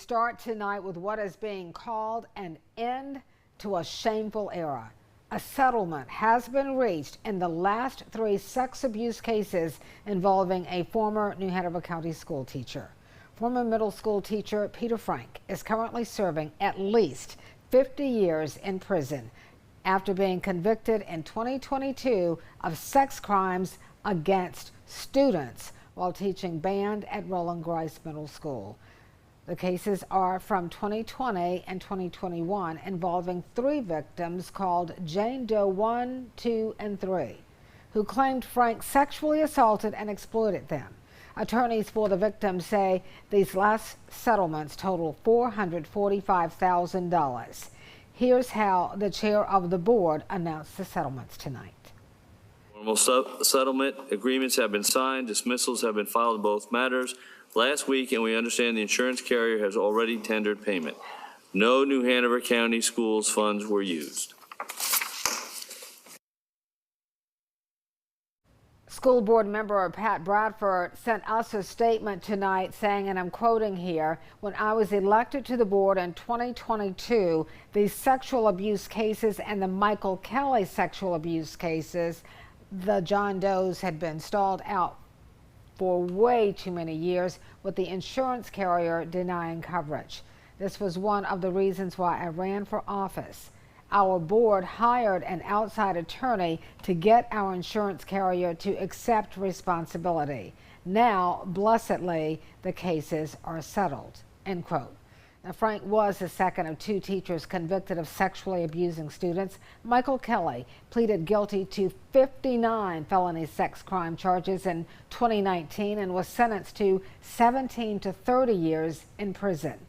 start tonight with what is being called an end to a shameful era. A settlement has been reached in the last 3 sex abuse cases involving a former New Hanover County school teacher. Former middle school teacher Peter Frank is currently serving at least 50 years in prison after being convicted in 2022 of sex crimes against students while teaching band at Roland Grice Middle School. The cases are from 2020 and 2021, involving 3 victims called Jane Doe 1, 2, and 3, who claimed Frank sexually assaulted and exploited them. Attorneys for the victims say these last settlements total $445,000. Here's how the chair of the board announced the settlements tonight. Formal settlement agreements have been signed. Dismissals have been filed in both matters last week, and we understand the insurance carrier has already tendered payment. No New Hanover County Schools funds were used. School board member Pat Bradford sent us a statement tonight saying, and I'm quoting here, "When I was elected to the board in 2022, these sexual abuse cases and the Michael Kelly sexual abuse cases, the John Does, had been stalled out for way too many years, with the insurance carrier denying coverage. This was one of the reasons why I ran for office. Our board hired an outside attorney to get our insurance carrier to accept responsibility. Now, blessedly, the cases are settled." End quote. Now, Frank was the second of 2 teachers convicted of sexually abusing students. Michael Kelly pleaded guilty to 59 felony sex crime charges in 2019 and was sentenced to 17 to 30 years in prison.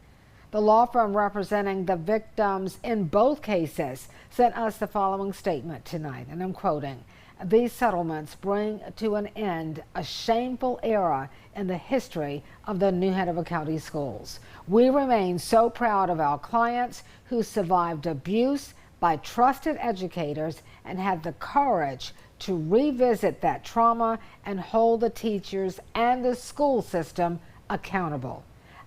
The law firm representing the victims in both cases sent us the following statement tonight, and I'm quoting, "These settlements bring to an end a shameful era in the history of the New Hanover County Schools. We remain so proud of our clients who survived abuse by trusted educators and had the courage to revisit that trauma and hold the teachers and the school system accountable.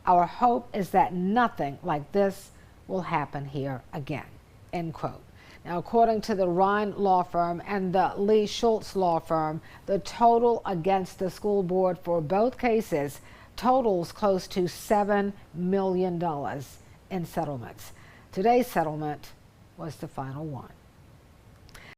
Our hope is that nothing like this will happen here again." End quote. Now, according to the Rhine law firm and the Lee Schultz law firm, the total against the school board for both cases totals close to $7 million in settlements. Today's settlement was the final one.